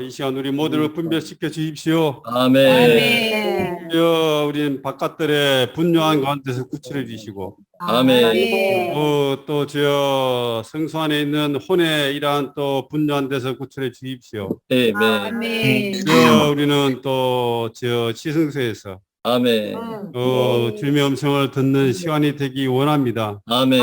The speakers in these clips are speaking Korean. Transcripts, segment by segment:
이 시간 우리 모두를 분별시켜 주십시오. 아멘. 우리는 바깥들의 분노한 가운데서 구출해 주시고, 아멘. 또 주여 성소 안에 있는 혼의 이러한 또 분노한 데서 구출해 주십시오. 아멘. 우리는 또 시승소에서 아멘. 주님의 음성을 듣는 시간이 되기 원합니다. 아멘.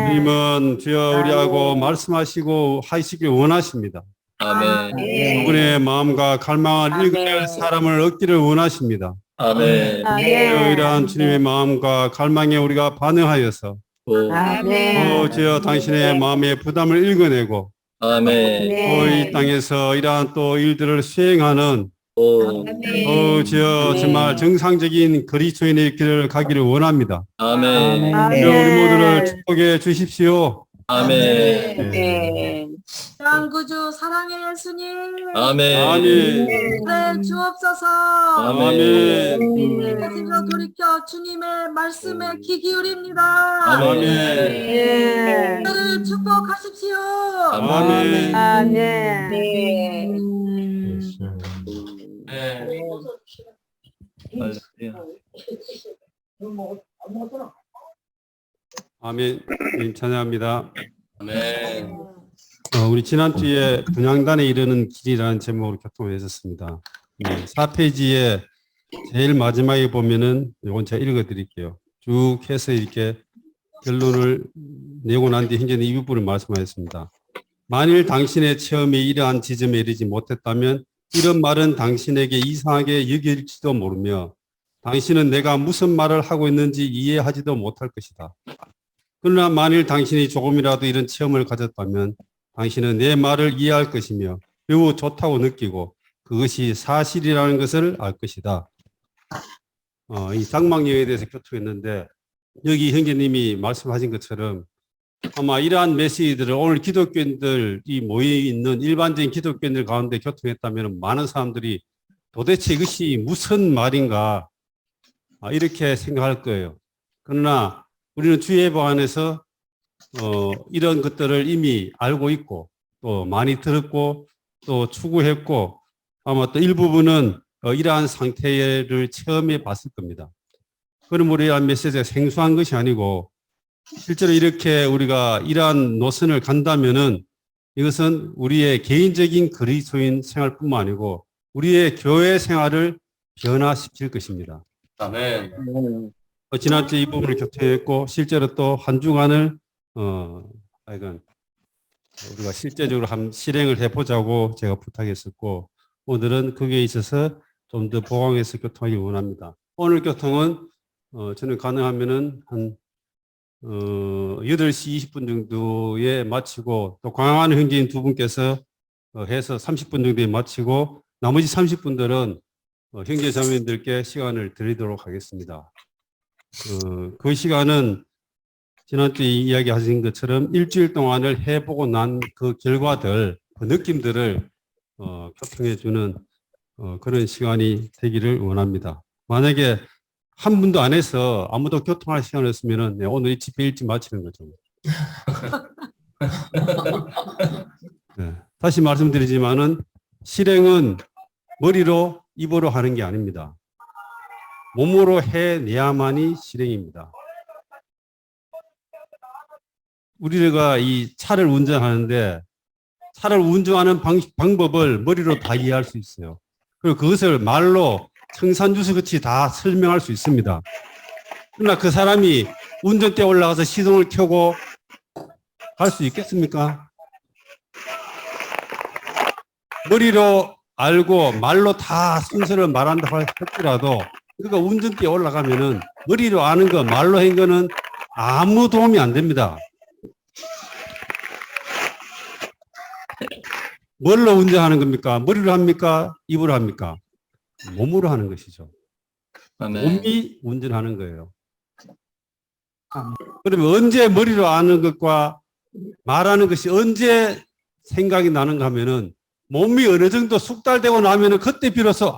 주님은 주여 우리하고 말씀하시고 하시길 원하십니다. 아멘. 그분의 마음과 갈망을 읽을 사람을 얻기를 원하십니다. 아멘. 이러한 주님의 마음과 갈망에 우리가 반응하여서 주여 당신의 마음의 부담을 읽어내고 아멘. 이 땅에서 이러한 또 일들을 수행하는 주여 정말 정상적인 그리스도인의 길을 가기를 원합니다. 아멘. 주여 우리 모두를 축복해 주십시오. 아멘. 구주 사랑의 예수님. 아멘. 아멘. 네, 주옵소서. 아멘. 깨지며 돌이켜 주님의 말씀에 귀 기울입니다. 아멘. 저를 축복하십시오. 아멘. 네. 아멘. 찬양합니다. 아멘. 우리 지난주에 분향단에 이르는 길이라는 제목으로 교통을 했었습니다. 4페이지에 제일 마지막에 보면은 이건 제가 읽어드릴게요. 쭉 해서 이렇게 결론을 내고 난 뒤 현재는 이 부분을 말씀하셨습니다. 만일 당신의 체험이 이러한 지점에 이르지 못했다면 이런 말은 당신에게 이상하게 여길지도 모르며 당신은 내가 무슨 말을 하고 있는지 이해하지도 못할 것이다. 그러나 만일 당신이 조금이라도 이런 체험을 가졌다면 당신은 내 말을 이해할 것이며 매우 좋다고 느끼고 그것이 사실이라는 것을 알 것이다. 이 장막여에 대해서 교통했는데 여기 형제님이 말씀하신 것처럼 아마 이러한 메시지들을 오늘 기독교인들이 모여있는 일반적인 기독교인들 가운데 교통했다면 많은 사람들이 도대체 이것이 무슨 말인가 이렇게 생각할 거예요. 그러나 우리는 주 예보 안에서 이런 것들을 이미 알고 있고 또 많이 들었고 또 추구했고 아마 또 일부분은 이러한 상태를 체험해 봤을 겁니다. 그럼 우리한 메시지가 생소한 것이 아니고 실제로 이렇게 우리가 이러한 노선을 간다면은 이것은 우리의 개인적인 그리스도인 생활뿐만 아니고 우리의 교회 생활을 변화시킬 것입니다. 아멘. 지난주 이 부분을 교통했고 실제로 또 한 주간을 우리가 실제적으로 한 실행을 해보자고 제가 부탁했었고 오늘은 거기에 있어서 좀 더 보강해서 교통하기 원합니다. 오늘 교통은 저는 가능하면은 한 8시 20분 정도에 마치고 또 광화한 형제인 두 분께서 해서 30분 정도에 마치고 나머지 30분들은 형제 자매님들께 시간을 드리도록 하겠습니다. 그 시간은 지난주에 이야기하신 것처럼 일주일 동안을 해보고 난 그 결과들, 그 느낌들을 교통해주는 그런 시간이 되기를 원합니다. 만약에 한 분도 안 해서 아무도 교통할 시간이 없으면 오늘 이 집회 일찍 마치는 거죠. 네. 다시 말씀드리지만은 실행은 머리로 입으로 하는 게 아닙니다. 몸으로 해내야만이 실행입니다. 우리가 이 차를 운전하는데 차를 운전하는 방법을 머리로 다 이해할 수 있어요. 그리고 그것을 말로 청산유수같이 다 설명할 수 있습니다. 그러나 그 사람이 운전대에 올라가서 시동을 켜고 갈 수 있겠습니까? 머리로 알고 말로 다 순서를 말한다고 할지라도 그러니까 운전대에 올라가면은 머리로 아는 거 말로 한 거는 아무 도움이 안 됩니다. 뭘로 운전하는 겁니까? 머리로 합니까? 입으로 합니까? 몸으로 하는 것이죠. 몸이 운전하는 거예요. 그러면 언제 머리로 아는 것과 말하는 것이 언제 생각이 나는가 하면은 몸이 어느 정도 숙달되고 나면은 그때 비로소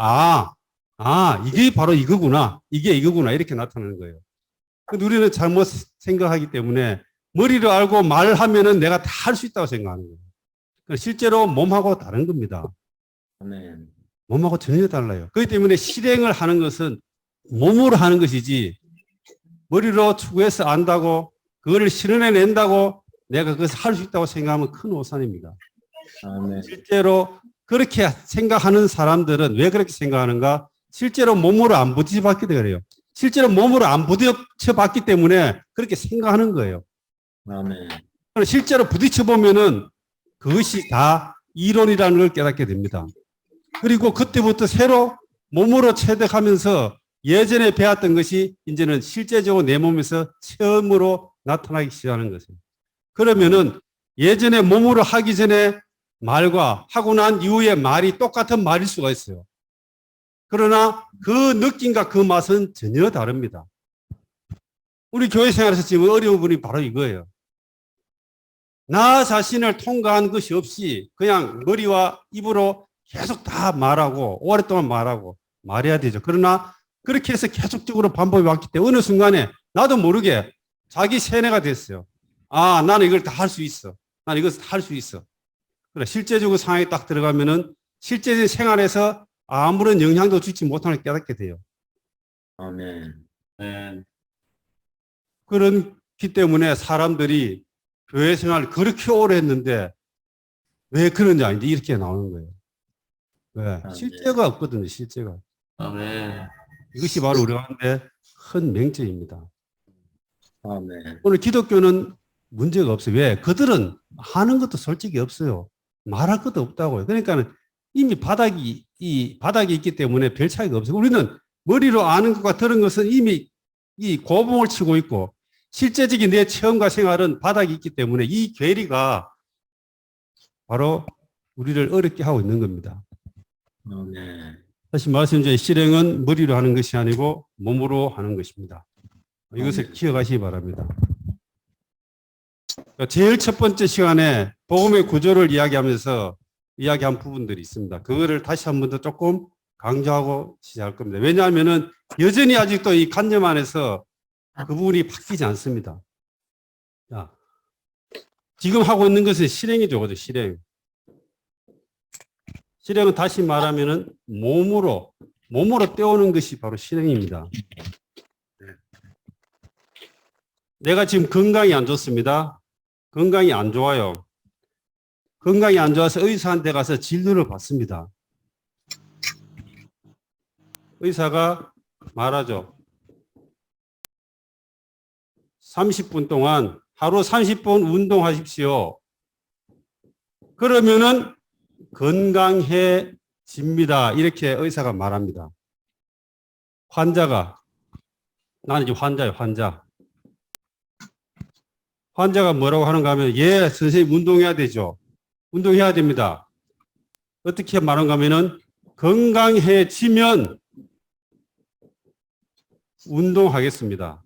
이게 바로 이거구나. 이게 이거구나. 이렇게 나타나는 거예요. 근데 우리는 잘못 생각하기 때문에 머리로 알고 말하면은 내가 다 할 수 있다고 생각하는 거예요. 실제로 몸하고 다른 겁니다. 아멘. 몸하고 전혀 달라요. 그렇기 때문에 실행을 하는 것은 몸으로 하는 것이지 머리로 추구해서 안다고 그거를 실현해낸다고 내가 그것을 할 수 있다고 생각하면 큰 오산입니다. 아멘. 실제로 그렇게 생각하는 사람들은 왜 그렇게 생각하는가? 실제로 몸으로 안 부딪혀봤기 때문에 그래요. 실제로 몸으로 안 부딪혀봤기 때문에 그렇게 생각하는 거예요. 아멘. 실제로 부딪혀보면은 그것이 다 이론이라는 걸 깨닫게 됩니다. 그리고 그때부터 새로 몸으로 체득하면서 예전에 배웠던 것이 이제는 실제적으로 내 몸에서 처음으로 나타나기 시작하는 것이에요. 그러면은 예전에 몸으로 하기 전에 말과 하고 난 이후에 말이 똑같은 말일 수가 있어요. 그러나 그 느낌과 그 맛은 전혀 다릅니다. 우리 교회 생활에서 지금 어려운 부분이 바로 이거예요. 나 자신을 통과한 것이 없이 그냥 머리와 입으로 계속 다 말하고 오랫동안 말하고 말해야 되죠. 그러나 그렇게 해서 계속적으로 반복해 왔기 때문에 어느 순간에 나도 모르게 자기 세뇌가 됐어요. 아, 나는 이걸 다 할 수 있어. 나는 이것을 다 할 수 있어. 그래, 실제적으로 상황에 딱 들어가면은 실제적인 생활에서 아무런 영향도 주지 못하는 걸 깨닫게 돼요. 아멘. 아멘. 그렇기 때문에 사람들이 교회 생활을 그렇게 오래 했는데 왜 그런지 아닌데 이렇게 나오는 거예요. 왜? 실제가 없거든요, 실제가. 아멘. 이것이 바로 우리 가운데 큰 명제입니다. 아멘. 오늘 기독교는 문제가 없어요. 왜? 그들은 하는 것도 솔직히 없어요. 말할 것도 없다고요. 그러니까 이미 바닥이 있기 때문에 별 차이가 없어요. 우리는 머리로 아는 것과 들은 것은 이미 이 고봉을 치고 있고 실제적인 내 체험과 생활은 바닥이 있기 때문에 이 괴리가 바로 우리를 어렵게 하고 있는 겁니다. 아멘. 다시 말씀드린 실행은 머리로 하는 것이 아니고 몸으로 하는 것입니다. 이것을 기억하시기 바랍니다. 제일 첫 번째 시간에 복음의 구조를 이야기하면서 이야기한 부분들이 있습니다. 그거를 다시 한 번 더 조금 강조하고 시작할 겁니다. 왜냐하면은 여전히 아직도 이 관념 안에서 그 부분이 바뀌지 않습니다. 자, 지금 하고 있는 것은 실행이죠, 그죠? 실행. 실행은 다시 말하면은 몸으로 떼오는 것이 바로 실행입니다. 내가 지금 건강이 안 좋습니다. 건강이 안 좋아요. 건강이 안 좋아서 의사한테 가서 진료를 받습니다. 의사가 말하죠. 30분 동안 하루 30분 운동하십시오. 그러면은 건강해집니다. 이렇게 의사가 말합니다. 환자가, 나는 지금 환자예요, 환자. 환자가 뭐라고 하는가 하면, 예, 선생님 운동해야 되죠. 운동해야 됩니다. 어떻게 말하는가 하면은, 건강해지면 운동하겠습니다.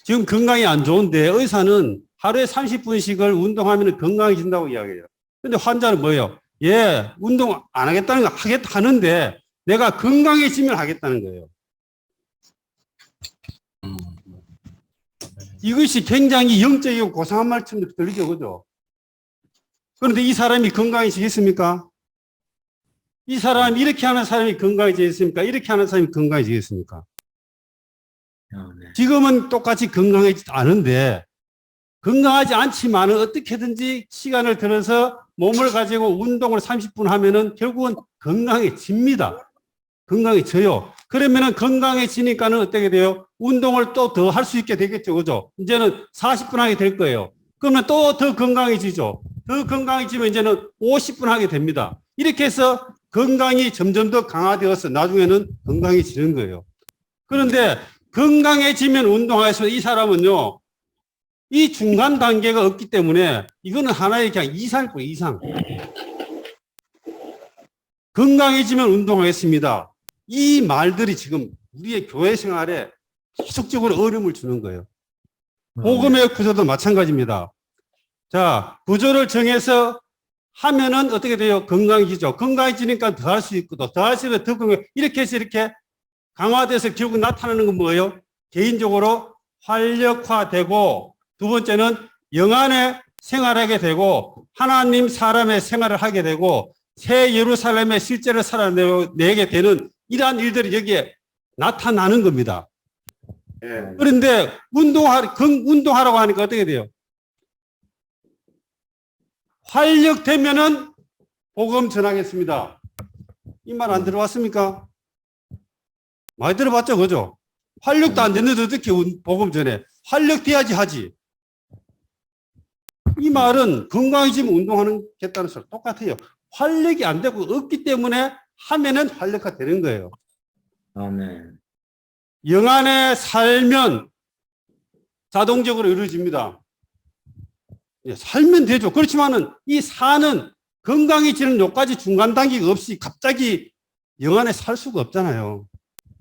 지금 건강이 안 좋은데 의사는 하루에 30분씩을 운동하면 건강해진다고 이야기해요. 근데 환자는 뭐예요? 예, 운동 안 하겠다는 거 하겠다는데 내가 건강해지면 하겠다는 거예요. 이것이 굉장히 영적이고 고상한 말처럼 들리죠, 그죠? 그런데 이 사람이 건강해지겠습니까? 이 사람이 이렇게 하는 사람이 건강해지겠습니까? 이렇게 하는 사람이 건강해지겠습니까? 지금은 똑같이 건강하지 않은데 건강하지 않지만은 어떻게든지 시간을 들어서 몸을 가지고 운동을 30분 하면은 결국은 건강해집니다. 건강해져요. 그러면은 건강해지니까는 어떻게 돼요? 운동을 또 더 할 수 있게 되겠죠. 그죠? 이제는 40분 하게 될 거예요. 그러면 또 더 건강해지죠. 더 건강해지면 이제는 50분 하게 됩니다. 이렇게 해서 건강이 점점 더 강화되어서 나중에는 건강해지는 거예요. 그런데 건강해지면 운동하겠습니다. 이 사람은요, 이 중간 단계가 없기 때문에 이거는 하나의 그냥 이상일 거예요, 이상. 건강해지면 운동하겠습니다. 이 말들이 지금 우리의 교회 생활에 계속적으로 어려움을 주는 거예요. 복음의 구조도 마찬가지입니다. 자, 구조를 정해서 하면은 어떻게 돼요? 건강해지죠. 건강해지니까 더 할 수 있고, 더 할 수 있고, 더 건강. 이렇게 해서 이렇게 강화돼서 결국 나타나는 건 뭐예요? 개인적으로 활력화되고 두 번째는 영안에 생활하게 되고 하나님 사람의 생활을 하게 되고 새 예루살렘의 실제를 살아내게 되는 이러한 일들이 여기에 나타나는 겁니다. 그런데 운동하라고 하니까 어떻게 돼요? 활력되면은 복음 전하겠습니다. 이 말 안 들어봤습니까? 많이 들어봤죠, 그죠? 활력도 안 됐는데 어떻게 복음 전해? 활력돼야지 하지. 이 말은 건강해지면 운동하겠다는 소리 똑같아요. 활력이 안 되고 없기 때문에 하면은 활력화 되는 거예요. 아멘. 영 안에 살면 자동적으로 이루어집니다. 예, 살면 되죠. 그렇지만은 이 사는 건강해지는 요까지 중간 단계가 없이 갑자기 영 안에 살 수가 없잖아요.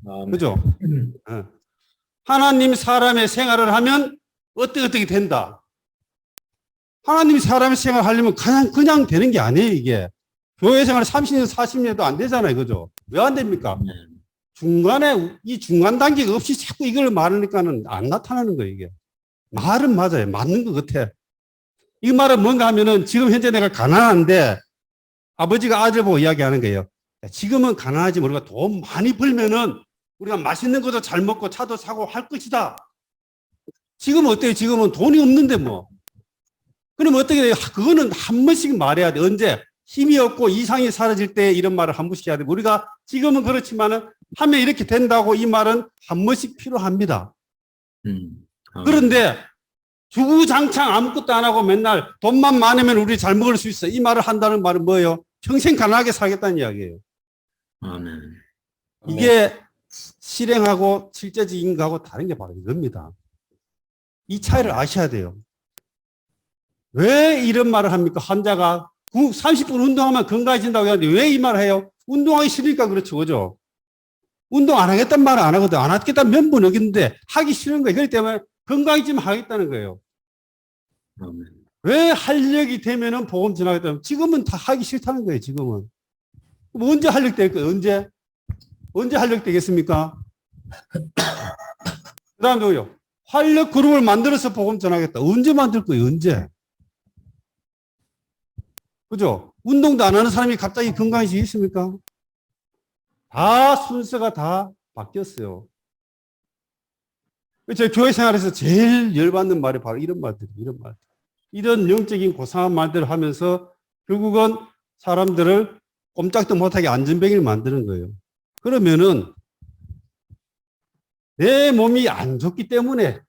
아멘. 그죠? 예. 하나님 사람의 생활을 하면 어떻게 된다. 하나님 사람의 생활을 하려면 그냥 되는 게 아니에요, 이게. 교회 생활 30년, 40년도 안 되잖아요. 그죠? 왜 안 됩니까? 아멘. 중간에 이 중간 단계가 없이 자꾸 이걸 말하니까는 안 나타나는 거예요, 이게. 말은 맞아요. 맞는 것 같아. 이 말은 뭔가 하면은 지금 현재 내가 가난한데 아버지가 아들 보고 이야기하는 거예요. 지금은 가난하지만 우리가 돈 많이 벌면은 우리가 맛있는 것도 잘 먹고 차도 사고 할 것이다. 지금은 어때요? 지금은 돈이 없는데 뭐. 그럼 어떻게 돼요? 그거는 한 번씩 말해야 돼. 언제? 힘이 없고 이상이 사라질 때 이런 말을 한 번씩 해야 돼. 우리가 지금은 그렇지만은 하면 이렇게 된다고 이 말은 한 번씩 필요합니다. 아멘. 그런데 주구장창 아무것도 안 하고 맨날 돈만 많으면 우리 잘 먹을 수 있어. 이 말을 한다는 말은 뭐예요? 평생 가난하게 살겠다는 이야기예요. 아멘. 이게 실행하고 실제적인 거하고 다른 게 바로 이겁니다. 이 차이를 아셔야 돼요. 왜 이런 말을 합니까? 환자가 30분 운동하면 건강해진다고 하는데 왜 이 말을 해요? 운동하기 싫으니까 그렇죠. 그죠? 운동 안 하겠다는 말은 안 하거든. 안 하겠다는 면분 없는데 하기 싫은 거예요. 그렇기 때문에 건강해지면 하겠다는 거예요. 아멘. 왜 활력이 되면은 복음 전하겠다면 지금은 다 하기 싫다는 거예요. 지금은. 그럼 언제 활력 될 거예요? 언제 활력 되겠습니까? 그 다음에 뭐요? 활력 그룹을 만들어서 복음 전하겠다. 언제 만들 거예요? 언제? 그죠? 운동도 안 하는 사람이 갑자기 건강해지겠습니까? 다 순서가 다 바뀌었어요. 제 교회 생활에서 제일 열받는 말이 바로 이런 말들이에요. 이런 말들. 이런 영적인 고상한 말들을 하면서 결국은 사람들을 꼼짝도 못하게 안전뱅이를 만드는 거예요. 그러면은 내 몸이 안 좋기 때문에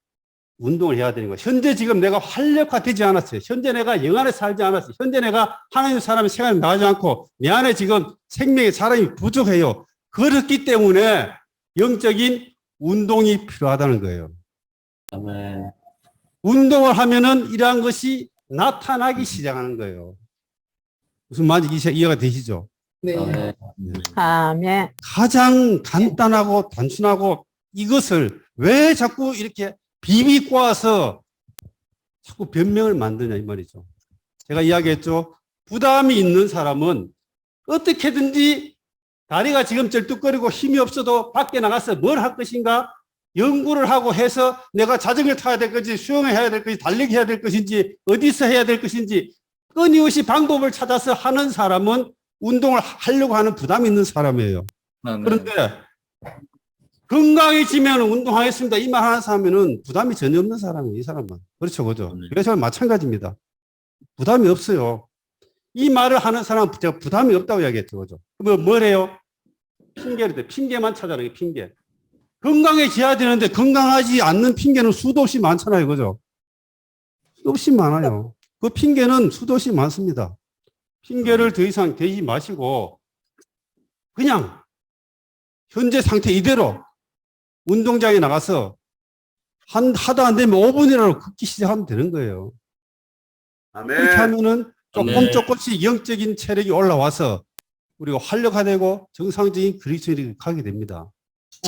운동을 해야 되는 거예요. 현재 지금 내가 활력화되지 않았어요. 현재 내가 영 안에 살지 않았어요. 현재 내가 하나님 사람의 생활이 나지 않고 내 안에 지금 생명의 사람이 부족해요. 그렇기 때문에 영적인 운동이 필요하다는 거예요. 아멘. 운동을 하면은 이러한 것이 나타나기 시작하는 거예요. 무슨 말인지 이해가 되시죠? 네. 아멘. 아멘. 가장 간단하고 단순하고 이것을 왜 자꾸 이렇게 비비 꼬아서 자꾸 변명을 만드냐 이 말이죠. 제가 이야기했죠. 부담이 있는 사람은 어떻게든지 다리가 지금 쩔뚝거리고 힘이 없어도 밖에 나가서 뭘 할 것인가 연구를 하고 해서 내가 자전거를 타야 될 것인지 수영을 해야 될 것인지 달리기 해야 될 것인지 어디서 해야 될 것인지 끊임없이 방법을 찾아서 하는 사람은 운동을 하려고 하는 부담이 있는 사람이에요. 그런데 건강해지면 운동하겠습니다. 이 말 하는 사람은 부담이 전혀 없는 사람이에요. 이 사람은. 그렇죠. 그죠. 그래서 마찬가지입니다. 부담이 없어요. 이 말을 하는 사람은 제가 부담이 없다고 이야기했죠. 그죠. 그러면 뭘 해요? 핑계를 대. 핑계만 찾아내요. 핑계. 건강해져야 되는데 건강하지 않는 핑계는 수도 없이 많잖아요. 그죠. 수도 없이 많아요. 그 핑계는 수도 없이 많습니다. 핑계를 더 이상 대지 마시고 그냥 현재 상태 이대로 운동장에 나가서 하도 안 되면 5분이라도 걷기 시작하면 되는 거예요. 그렇게 하면은 조금씩 영적인 체력이 올라와서 우리가 활력화되고 정상적인 그리스도인이 가게 됩니다.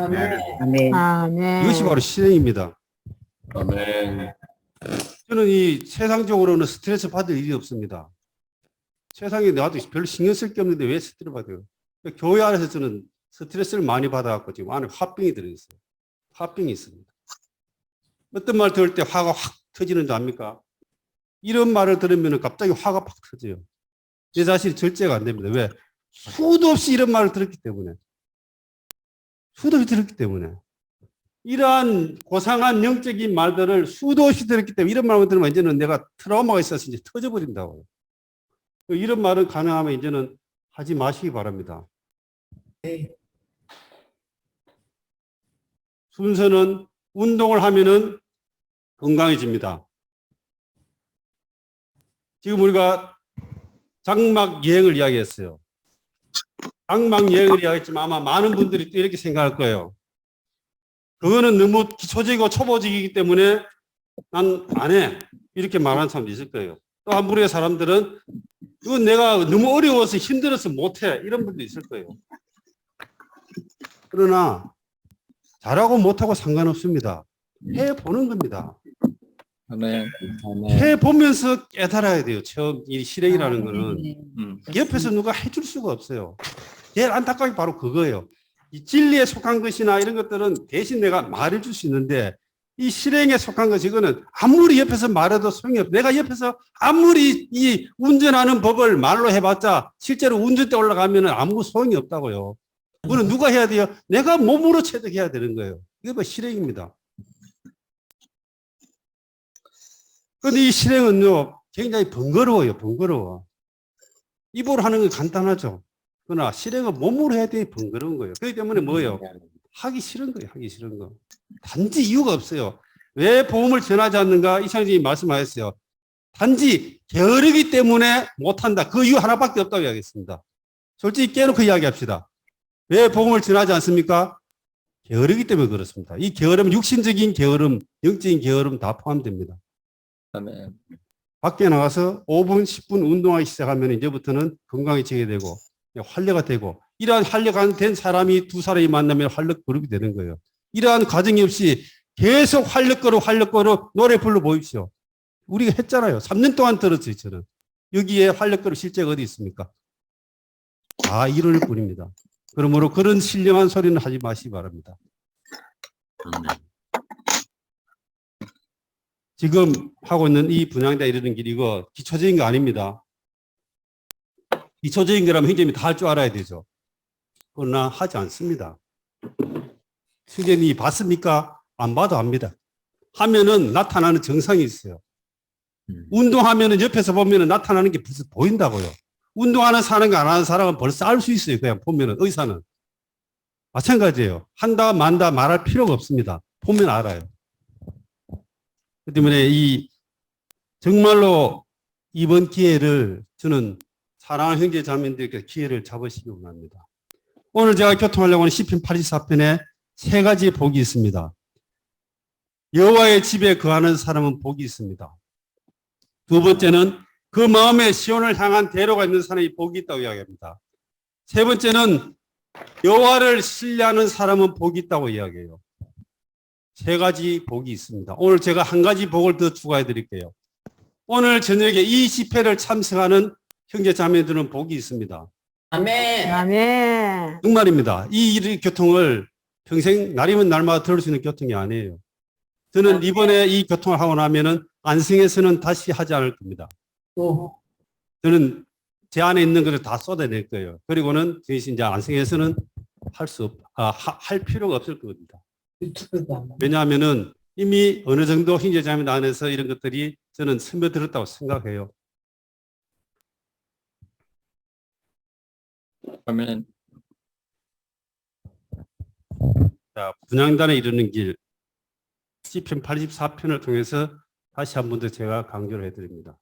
아멘. 아멘. 이것이 바로 실행입니다. 아멘. 저는 이 세상적으로는 스트레스 받을 일이 없습니다. 세상에 나도 별로 신경 쓸 게 없는데 왜 스트레스 받아요? 교회 안에서 저는 스트레스를 많이 받아갖고 지금 안에 화병이 들어있어요. 화병이 있습니다. 어떤 말 들을 때 화가 확 터지는 줄 압니까? 이런 말을 들으면 갑자기 화가 팍 터져요. 내 자신이 절제가 안 됩니다. 왜? 수도 없이 이런 말을 들었기 때문에. 수도 없이 들었기 때문에. 이러한 고상한 영적인 말들을 수도 없이 들었기 때문에 이런 말을 들으면 이제는 내가 트라우마가 있어서 이제 터져버린다고요. 이런 말은 가능하면 이제는 하지 마시기 바랍니다. 네. 순서는 운동을 하면은 건강해집니다. 지금 우리가 장막 여행을 이야기했어요. 장막 여행을 이야기했지만 아마 많은 분들이 또 이렇게 생각할 거예요. 그거는 너무 기초적이고 초보적이기 때문에 난 안 해. 이렇게 말하는 사람도 있을 거예요. 또 한 부류의 사람들은 이건 내가 너무 어려워서 힘들어서 못해. 이런 분도 있을 거예요. 그러나 잘하고 못하고 상관없습니다. 해보는 겁니다. 아멘. 해보면서 깨달아야 돼요. 처음 이 실행이라는 거는. 네. 옆에서 누가 해줄 수가 없어요. 제일 안타까운 게 바로 그거예요. 이 진리에 속한 것이나 이런 것들은 대신 내가 말해줄 수 있는데 이 실행에 속한 것 이거는 아무리 옆에서 말해도 소용이 없어요. 내가 옆에서 아무리 이 운전하는 법을 말로 해봤자 실제로 운전대 올라가면 아무 소용이 없다고요. 그거는 누가 해야 돼요? 내가 몸으로 체득해야 되는 거예요. 이게 뭐 실행입니다. 그런데 이 실행은요 굉장히 번거로워요. 번거로워. 입으로 하는 건 간단하죠. 그러나 실행은 몸으로 해야 되니 번거로운 거예요. 그렇기 때문에 뭐예요? 하기 싫은 거예요. 하기 싫은 거. 단지 이유가 없어요. 왜 복음을 전하지 않는가? 이창진이 말씀하셨어요. 단지 게으르기 때문에 못한다. 그 이유 하나밖에 없다고 이야기했습니다. 솔직히 깨놓고 이야기합시다. 왜 복음을 전하지 않습니까? 게으르기 때문에 그렇습니다. 이 게으름, 육신적인 게으름, 영적인 게으름 다 포함됩니다. 아멘. 밖에 나가서 5분, 10분 운동하기 시작하면 이제부터는 건강해지게 되고 활력가 되고 이러한 활력가 된 사람이 두 사람이 만나면 활력 그룹이 되는 거예요. 이러한 과정이 없이 계속 활력거로 노래 불러 보십시오. 우리가 했잖아요. 3년 동안 들었어요. 저는. 여기에 활력거로 실제가 어디 있습니까? 다 이럴 뿐입니다. 그러므로 그런 신령한 소리는 하지 마시기 바랍니다. 아멘. 지금 하고 있는 이 분양대 이르는 길 이거 기초적인 거 아닙니다. 기초적인 거라면 형제님이 다 할 줄 알아야 되죠. 그러나 하지 않습니다. 형제님이 봤습니까? 안 봐도 압니다. 하면은 나타나는 정상이 있어요. 운동하면은 옆에서 보면은 나타나는 게 벌써 보인다고요. 운동하는 사람과 안 하는 사람은 벌써 알 수 있어요. 그냥 보면은 의사는. 마찬가지예요. 한다 만다 말할 필요가 없습니다. 보면 알아요. 그 때문에 이 정말로 이번 기회를 저는 사랑하는 형제 자매님들께 기회를 잡으시기 원합니다. 오늘 제가 교통하려고 하는 시편 84편에 세 가지 복이 있습니다. 여호와의 집에 거하는 사람은 복이 있습니다. 두 번째는 그 마음에 시온을 향한 대로가 있는 사람이 복이 있다고 이야기합니다. 세 번째는 여호와를 신뢰하는 사람은 복이 있다고 이야기해요. 세 가지 복이 있습니다. 오늘 제가 한 가지 복을 더 추가해 드릴게요. 오늘 저녁에 이 집회를 참석하는 형제 자매들은 복이 있습니다. 아멘. 아멘. 정말입니다. 이 교통을 평생 날이면 날마다 들을 수 있는 교통이 아니에요. 저는 이번에 이 교통을 하고 나면은 안성에서는 다시 하지 않을 겁니다. 저는 제 안에 있는 것을 다 쏟아낼 거예요. 그리고는 저희 이제 안성에서는 할 필요가 없을 겁니다. 왜냐하면은 이미 어느 정도 형제자매 안에서 이런 것들이 저는 스며들었다고 생각해요. 아멘. 자, 분향단에 이르는 길 시편 84편을 통해서 다시 한 번 더 제가 강조를 해드립니다.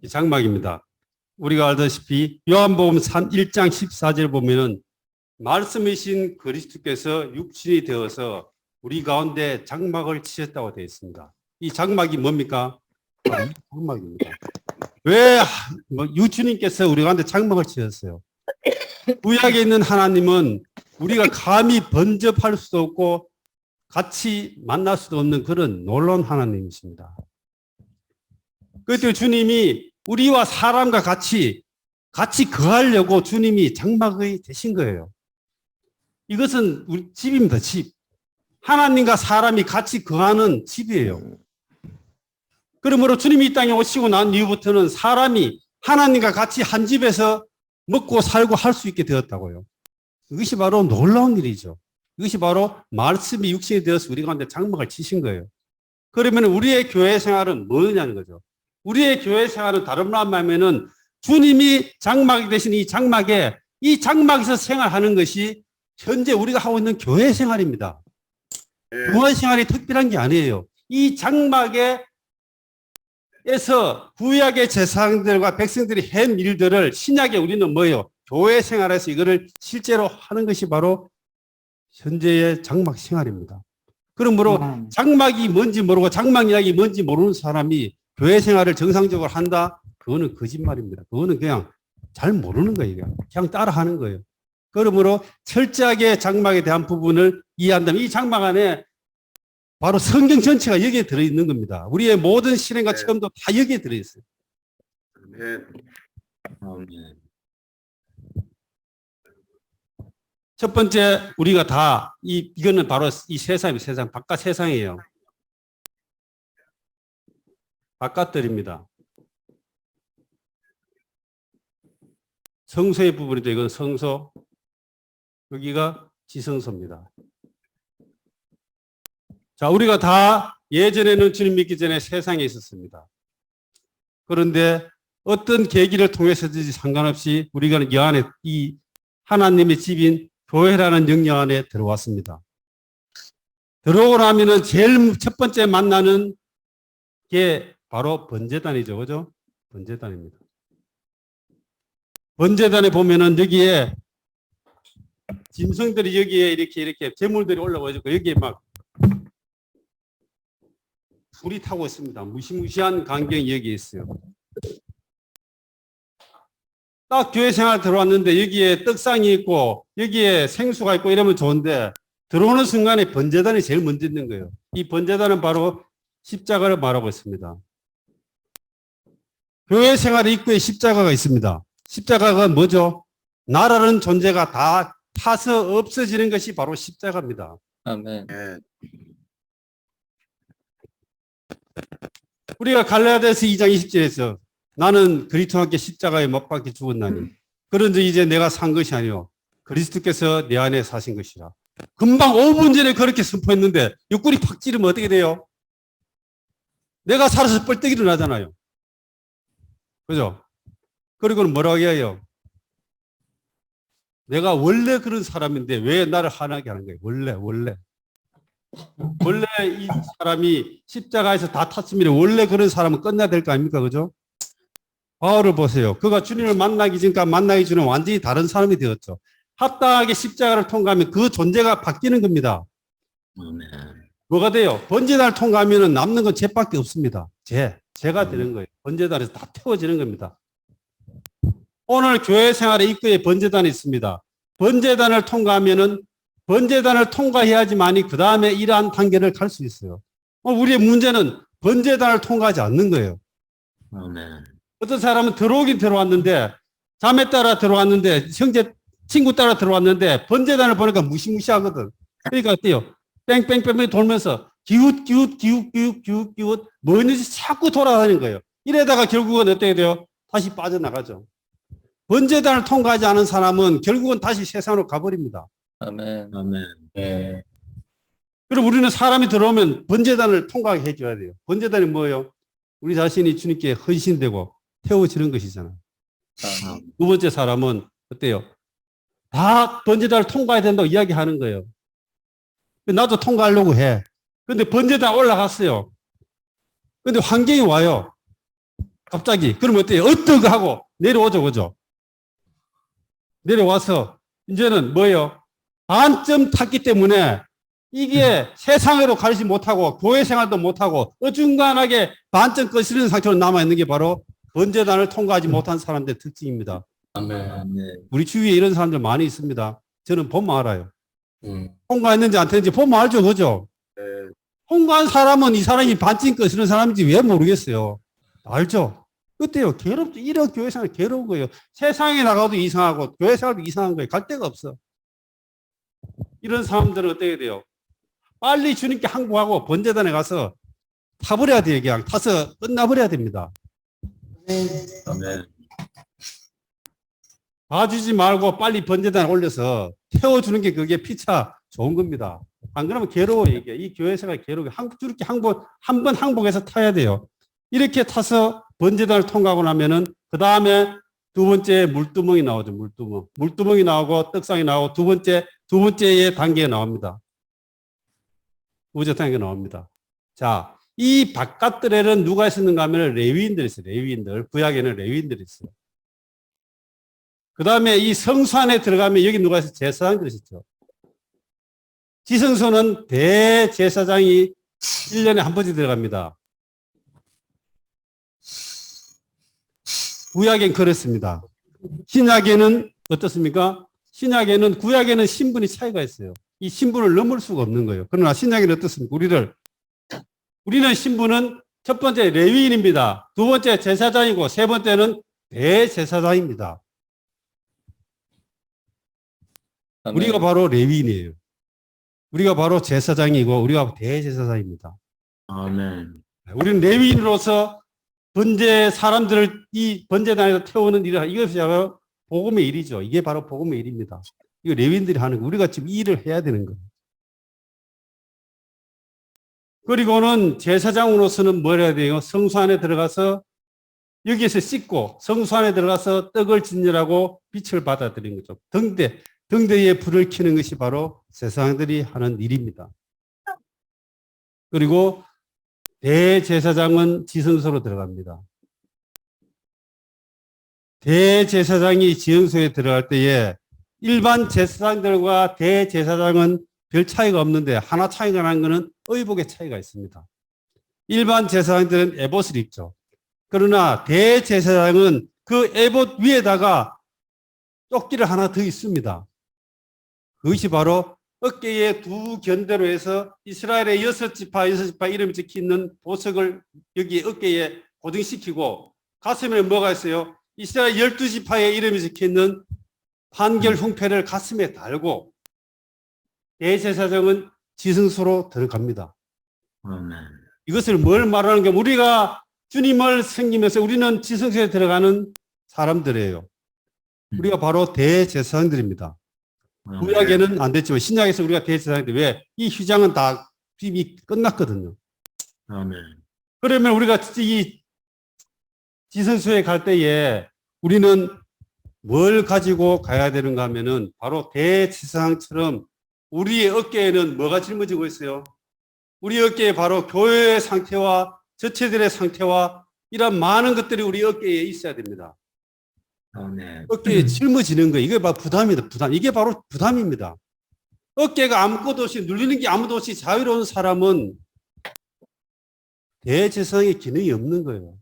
이 장막입니다. 우리가 알다시피 요한복음 1장 14절 보면은 말씀이신 그리스도께서 육신이 되어서 우리 가운데 장막을 치셨다고 되어 있습니다. 이 장막이 뭡니까? 장막입니다. 왜 유주님께서 우리한테 장막을 지었어요? 구약에 있는 하나님은 우리가 감히 번접할 수도 없고 같이 만날 수도 없는 그런 놀라운 하나님이십니다. 그때 주님이 우리와 사람과 같이 거하려고 주님이 장막이 되신 거예요. 이것은 우리 집입니다. 집. 하나님과 사람이 같이 거하는 집이에요. 그러므로 주님이 이 땅에 오시고 난 이후부터는 사람이 하나님과 같이 한 집에서 먹고 살고 할 수 있게 되었다고요. 이것이 바로 놀라운 일이죠. 이것이 바로 말씀이 육신이 되어서 우리 가운데 장막을 치신 거예요. 그러면 우리의 교회 생활은 뭐냐는 거죠. 우리의 교회 생활은 다른 말로 하면은 주님이 장막이 되신 이 장막에서 생활하는 것이 현재 우리가 하고 있는 교회 생활입니다. 교회 생활이 특별한 게 아니에요. 이 장막에서 구약의 제사장들과 백성들이 한 일들을 신약에 우리는 뭐예요? 교회 생활에서 이거를 실제로 하는 것이 바로 현재의 장막 생활입니다. 그러므로 장막이 뭔지 모르고 장막 이야기 뭔지 모르는 사람이 교회 생활을 정상적으로 한다? 그거는 거짓말입니다. 그거는 그냥 잘 모르는 거예요. 그냥 따라하는 거예요. 그러므로 철저하게 장막에 대한 부분을 이해한다면 이 장막 안에 바로 성경 전체가 여기에 들어있는 겁니다. 우리의 모든 실행과 체험도 다 여기에 들어있어요. 아멘. 첫 번째, 우리가 다, 이거는 바로 이 세상, 바깥 세상이에요. 바깥들입니다. 성소의 부분이죠. 이건 성소. 여기가 지성소입니다. 자, 우리가 다 예전에는 주님 믿기 전에 세상에 있었습니다. 그런데 어떤 계기를 통해서든지 상관없이 우리가 이 안에 이 하나님의 집인 교회라는 영역 안에 들어왔습니다. 들어오고 나면은 제일 첫 번째 만나는 게 바로 번제단이죠. 그죠? 번제단입니다. 번제단에 보면은 여기에 짐승들이 여기에 이렇게 재물들이 올라와가지고 여기에 막 불이 타고 있습니다. 무시무시한 광경이 여기에 있어요. 딱 교회 생활 들어왔는데 여기에 떡상이 있고 여기에 생수가 있고 이러면 좋은데 들어오는 순간에 번제단이 제일 먼저 있는 거예요. 이 번제단은 바로 십자가를 말하고 있습니다. 교회 생활의 입구에 십자가가 있습니다. 십자가가 뭐죠? 나라는 존재가 다 타서 없어지는 것이 바로 십자가입니다. 아멘. 우리가 갈라디아서 2장 20절에서 나는 그리스도와 함께 십자가에 못 박혀 죽었나니 그런데 이제 내가 산 것이 아니요 그리스도께서 내 안에 사신 것이라. 금방 5분 전에 그렇게 선포했는데 옆구리 팍 찌르면 어떻게 돼요? 내가 살아서 뻘떡 일어나잖아요. 그죠? 그리고는 뭐라고 해요? 내가 원래 그런 사람인데 왜 나를 화나게 하는 거예요? 원래 이 사람이 십자가에서 다 탔으면 원래 그런 사람은 끝나야 될 거 아닙니까? 그죠? 바울을 보세요. 그가 주님을 만나기 전과 만나기 전에 완전히 다른 사람이 되었죠. 합당하게 십자가를 통과하면 그 존재가 바뀌는 겁니다. 아멘. 뭐가 돼요? 번제단을 통과하면 남는 건 죄밖에 없습니다. 죄가 되는 거예요. 번제단에서 다 태워지는 겁니다. 오늘 교회 생활의 입구에 번제단이 있습니다. 번제단을 통과하면은 번제단을 통과해야지만이 그 다음에 이러한 단계를 갈 수 있어요. 우리의 문제는 번제단을 통과하지 않는 거예요. 아멘. 어떤 사람은 들어오긴 들어왔는데 자매 따라 들어왔는데 형제 친구 따라 들어왔는데 번제단을 보니까 무시무시하거든. 그러니까 어때요? 뺑뺑뺑뺑 돌면서 기웃 뭐 있는지 자꾸 돌아다니는 거예요. 이래다가 결국은 어떻게 돼요? 다시 빠져나가죠. 번제단을 통과하지 않은 사람은 결국은 다시 세상으로 가버립니다. 아멘. 아멘. 네. 그럼 우리는 사람이 들어오면 번제단을 통과하게 해줘야 돼요. 번제단이 뭐예요? 우리 자신이 주님께 헌신되고 태워지는 것이잖아요. 두 번째 사람은 어때요? 다 번제단을 통과해야 된다고 이야기하는 거예요. 나도 통과하려고 해. 근데 번제단 올라갔어요. 근데 환경이 와요. 갑자기. 그러면 어때요? 어떡 하고 내려오죠. 그죠? 내려와서 이제는 뭐예요? 반쯤 탔기 때문에 이게 세상으로 가지 못하고 교회 생활도 못하고 어중간하게 반쯤 꺼지는 상태로 남아있는 게 바로 번제단을 통과하지 못한 사람들의 특징입니다. 아멘. 우리 주위에 이런 사람들 많이 있습니다. 저는 보면 알아요. 음. 통과했는지 안 했는지 보면 알죠, 그죠? 네. 통과한 사람은 이 사람이 반쯤 꺼지는 사람인지 왜 모르겠어요. 알죠? 어때요? 괴롭죠. 이런 교회 생활 괴로운 거예요. 세상에 나가도 이상하고 교회 생활도 이상한 거예요. 갈 데가 없어. 이런 사람들은 어떻게 돼요? 빨리 주님께 항복하고 번제단에 가서 타버려야 돼요. 그냥 타서 끝나버려야 됩니다. 아멘. 봐주지 말고 빨리 번제단에 올려서 태워주는 게 그게 피차 좋은 겁니다. 안 그러면 괴로워요. 이게 이 교회 생활 괴로워요. 이렇게 항복 한 번 항복해서 타야 돼요. 이렇게 타서 번제단을 통과하고 나면은 그 다음에 두 번째 물두멍이 나오죠. 물두멍이 나오고 떡상이 나오고 두 번째의 단계가 나옵니다. 두 번째 단계가 나옵니다. 자, 이 바깥들에는 누가 있었는가 하면 레위인들이 있어요. 레위인들. 구약에는 레위인들이 있어요. 그 다음에 이 성소 안에 들어가면 여기 누가 있어요? 제사장들이 있었죠. 지성소는 대제사장이 1년에 한 번씩 들어갑니다. 구약엔 그렇습니다. 신약에는 어떻습니까? 신약에는 구약에는 신분이 차이가 있어요. 이 신분을 넘을 수가 없는 거예요. 그러나 신약에는 어떻습니까? 우리는 신분은 첫 번째 레위인입니다. 두 번째 제사장이고 세 번째는 대제사장입니다. 아멘. 우리가 바로 레위인이에요. 우리가 바로 제사장이고 우리가 대제사장입니다. 아멘. 우리는 레위인으로서 사람들을 이 번제단에서 태우는 일을 이것이 바로 복음의 일이죠. 이게 바로 복음의 일입니다. 이거 레위인들이 하는 거. 우리가 지금 이 일을 해야 되는 거예요. 그리고는 제사장으로서는 뭘 해야 돼요? 성소 안에 들어가서 여기에서 씻고 성소 안에 들어가서 떡을 진열하고 빛을 받아들이는 거죠. 등대에 불을 켜는 것이 바로 제사장들이 하는 일입니다. 그리고 대제사장은 지성소로 들어갑니다. 대제사장이 지성소에 들어갈 때에 일반 제사장들과 대제사장은 별 차이가 없는데 하나 차이가 나는 것은 의복의 차이가 있습니다. 일반 제사장들은 에봇을 입죠. 그러나 대제사장은 그 에봇 위에다가 조끼를 하나 더 있습니다. 그것이 바로 어깨에 두 견대로 해서 이스라엘의 6지파 이름이 적혀있는 보석을 여기 어깨에 고정시키고 가슴에 뭐가 있어요? 이스라엘 12지파의 이름이 적혀있는 판결 흉패를 가슴에 달고 대제사장은 지성소로 들어갑니다. 아멘. 이것을 뭘 말하는 게 우리가 주님을 섬기면서 우리는 지성소에 들어가는 사람들이에요. 우리가 바로 대제사장들입니다. 구약에는 안 됐지만 신약에서 우리가 대제사장인데 왜? 이 휘장은 다 이미 끝났거든요. 아멘. 그러면 우리가 이 지성소에 갈 때에 우리는 뭘 가지고 가야 되는가 하면은 바로 대제사장처럼 우리의 어깨에는 뭐가 짊어지고 있어요? 우리 어깨에 바로 교회의 상태와 저체들의 상태와 이런 많은 것들이 우리 어깨에 있어야 됩니다. 아멘. 어깨에 짊어지는 거, 이게 바로 부담입니다. 부담. 이게 바로 부담입니다. 어깨가 아무것도 없이 눌리는 게 아무도 없이 자유로운 사람은 대제사장의 기능이 없는 거예요.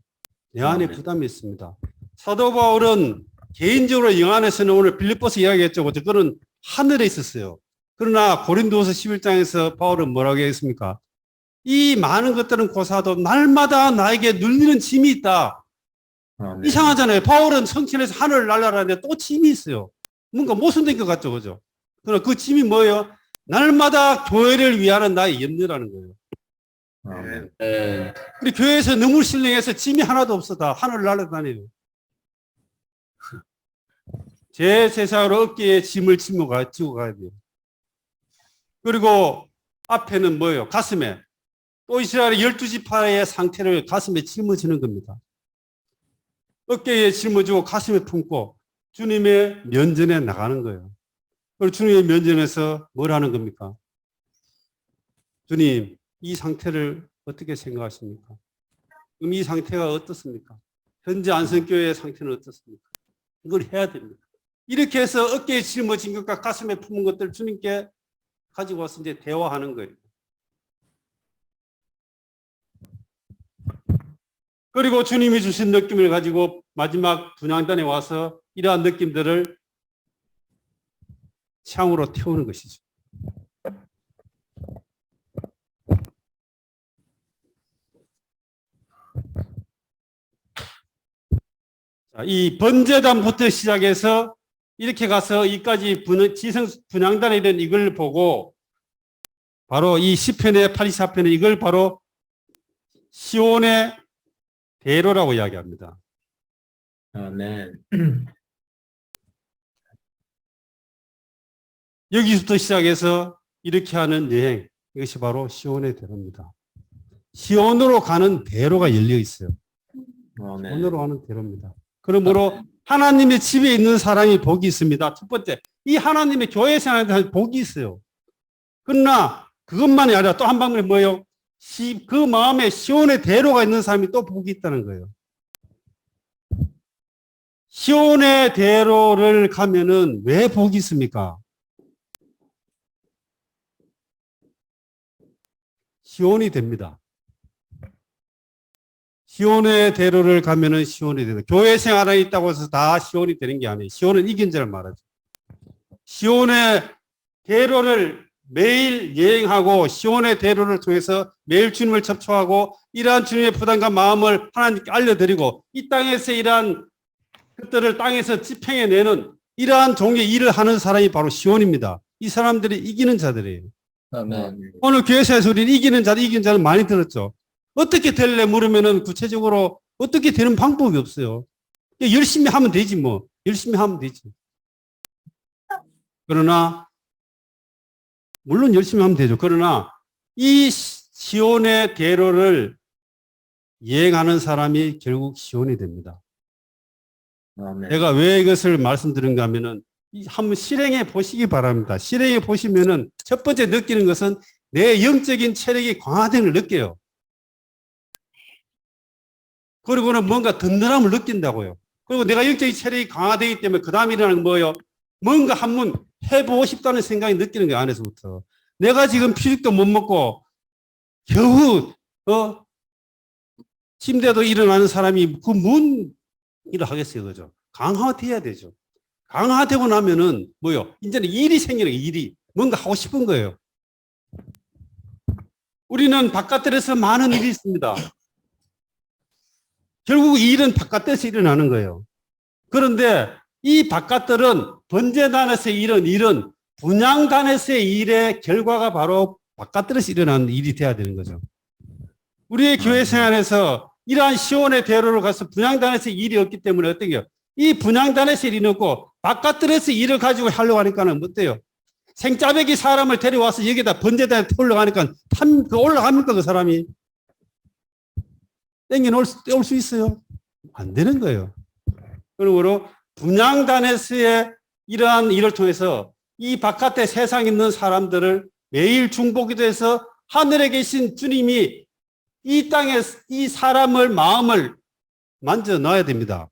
내 안에 부담이 있습니다. 사도 바울은 개인적으로 영안에서는 오늘 빌립보서 이야기했죠. 그거는 하늘에 있었어요. 그러나 고린도서 11장에서 바울은 뭐라고 했습니까? 이 많은 것들은 고사도 날마다 나에게 눌리는 짐이 있다. 아멘. 이상하잖아요. 바울은 성천에서 하늘을 날아가는데 또 짐이 있어요. 뭔가 모순된 것 같죠, 그죠? 그러나 그 짐이 뭐예요? 날마다 교회를 위하는 나의 염려라는 거예요. 아멘. 우리 교회에서 너무 신령해서 짐이 하나도 없어. 다 하늘을 날아다녀요. 제 세상으로 어깨에 짐을 지고 가야 돼요. 그리고 앞에는 뭐예요? 가슴에. 또 이스라엘의 12지파의 상태를 가슴에 짊어지는 겁니다. 어깨에 짊어지고 가슴에 품고 주님의 면전에 나가는 거예요. 그리고 주님의 면전에서 뭘 하는 겁니까? 주님, 이 상태를 어떻게 생각하십니까? 그럼 이 상태가 어떻습니까? 현재 안성교회의 상태는 어떻습니까? 이걸 해야 됩니다. 이렇게 해서 어깨에 짊어진 것과 가슴에 품은 것들 주님께 가지고 와서 이제 대화하는 거예요. 그리고 주님이 주신 느낌을 가지고 마지막 분향단에 와서 이러한 느낌들을 창으로 태우는 것이죠. 자, 이 번제단부터 시작해서 이렇게 가서 이까지 지성 분향단에 이른 이걸 보고 바로 이 시편의 84편의 이걸 바로 시온의 대로라고 이야기합니다. 아멘. 여기서부터 시작해서 이렇게 하는 여행, 이것이 바로 시온의 대로입니다. 시온으로 가는 대로가 열려 있어요. 아멘. 시온으로 가는 대로입니다. 그러므로 하나님의 집에 있는 사람이 복이 있습니다. 첫 번째, 이 하나님의 교회 생활에 대한 복이 있어요. 그러나 그것만이 아니라 또 한 방면이 뭐예요? 그 마음에 시온의 대로가 있는 사람이 또 복이 있다는 거예요. 시온의 대로를 가면은 왜 복이 있습니까? 시온이 됩니다. 시온의 대로를 가면은 시온이 됩니다. 교회 생활에 있다고 해서 다 시온이 되는 게 아니에요. 시온은 이긴 자를 말하죠. 시온의 대로를 매일 여행하고 시온의 대로를 통해서 매일 주님을 접촉하고 이러한 주님의 부담과 마음을 하나님께 알려드리고 이 땅에서 이러한 것들을 땅에서 집행해내는 이러한 종의 일을 하는 사람이 바로 시온입니다. 이 사람들이 이기는 자들이에요. 아멘. 오늘 교회에서 우리는 이기는 자는 많이 들었죠. 어떻게 될래 물으면은 구체적으로 어떻게 되는 방법이 없어요. 열심히 하면 되지 뭐. 열심히 하면 되지. 그러나 물론 열심히 하면 되죠. 그러나 이 시온의 대로를 이행하는 사람이 결국 시온이 됩니다. 아멘. 제가 왜 이것을 말씀드린가 하면은 한번 실행해 보시기 바랍니다. 실행해 보시면은 첫 번째 느끼는 것은 내 영적인 체력이 강화됨을 느껴요. 그리고는 뭔가 든든함을 느낀다고요. 그리고 내가 영적인 체력이 강화되기 때문에 그 다음 일어나는 건 뭐예요? 뭔가 한번 해보고 싶다는 생각이 느끼는 거예요, 안에서부터. 내가 지금 피식도 못 먹고 겨우 침대도 일어나는 사람이 그 뭔 일을 하겠어요, 그죠? 강화돼야 되죠. 강화되고 나면은 뭐요? 이제는 일이 생기는 거예요, 일이. 뭔가 하고 싶은 거예요. 우리는 바깥들에서 많은 일이 있습니다. 결국 이 일은 바깥에서 일어나는 거예요. 그런데 이 바깥들은 번제단에서 이런 일은 분향단에서의 일의 결과가 바로 바깥들에서 일어나는 일이 돼야 되는 거죠. 우리의 교회 생활에서 이러한 시온의 대로를 가서 분향단에서 일이 없기 때문에 어떻게요? 이 분향단에서 일이 없고 바깥들에서 일을 가지고 하려고 하니까는 어때요? 생짜배기 사람을 데려와서 여기다 번제단에 올라가니까 올라갑니까 그 사람이? 땡겨 올 수 있어요? 안 되는 거예요. 그러므로 분향단에서의 이러한 일을 통해서 이 바깥에 세상에 있는 사람들을 매일 중보기도해서 하늘에 계신 주님이 이 땅에 이 사람을 마음을 만져 넣어야 됩니다.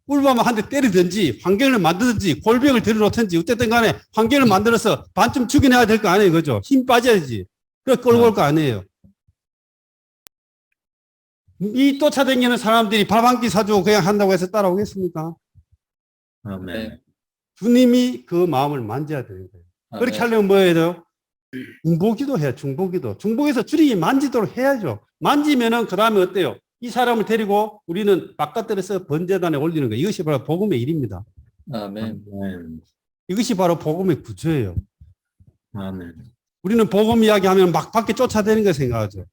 꿀밤을 한 대 때리든지 환경을 만들든지 골병을 들여놓든지 어쨌든 간에 환경을 만들어서 반쯤 죽여내야 될 거 아니에요. 그죠? 힘 빠져야지. 그래 끌고 올 거 아니에요. 이 쫓아다니는 사람들이 밥 한 끼 사주고 그냥 한다고 해서 따라오겠습니까? 아멘. 주님이 그 마음을 만져야 되는 거예요. 그렇게 하려면 뭐 해야 돼요? 중보기도 해야 중보기도. 중보에서 주님이 만지도록 해야죠. 만지면은 그 다음에 어때요? 이 사람을 데리고 우리는 바깥들에서 번제단에 올리는 거예요. 이것이 바로 복음의 일입니다. 아멘. 이것이 바로 복음의 구조예요. 아멘. 우리는 복음 이야기하면 막 밖에 쫓아다니는 거 생각하죠.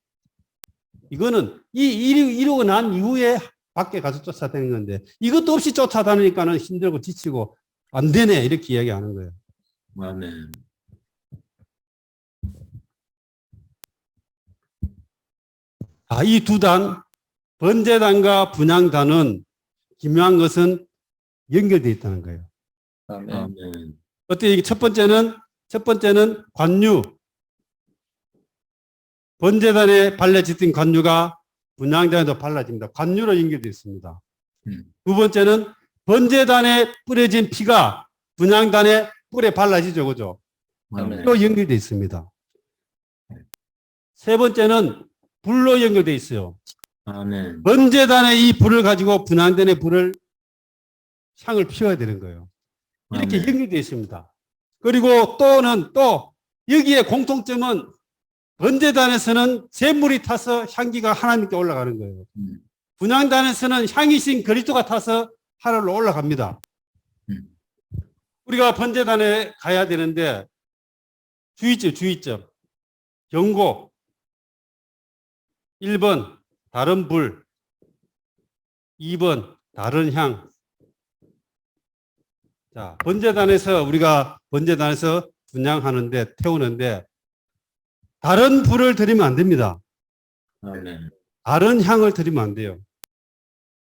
이거는 이 일이 이루고 난 이후에 밖에 가서 쫓아다니는 건데 이것도 없이 쫓아다니니까는 힘들고 지치고 안 되네 이렇게 이야기하는 거예요. 아멘. 이 두 단, 번제단과 분향단은 기묘한 것은 연결되어 있다는 거예요. 아멘. 아멘. 어떻게 첫 번째는 관유. 번제단에 발라졌던 관유가 분향단에도 발라집니다. 관유로 연결되어 있습니다. 두 번째는 번제단에 뿌려진 피가 분향단에 뿔에 발라지죠, 그죠? 아멘. 또 연결되어 있습니다. 세 번째는 불로 연결되어 있어요. 아멘. 번제단에 이 불을 가지고 분향단의 불을 향을 피워야 되는 거예요. 이렇게 아멘. 연결되어 있습니다. 그리고 또 여기에 공통점은 번제단에서는 샘물이 타서 향기가 하나님께 올라가는 거예요. 분향단에서는 향이신 그리스도가 타서 하늘로 올라갑니다. 우리가 번제단에 가야 되는데 주의점 경고 1번 다른 불 2번 다른 향. 자, 우리가 번제단에서 분향하는데 태우는데 다른 불을 드리면 안 됩니다. 아멘. 다른 향을 드리면 안 돼요.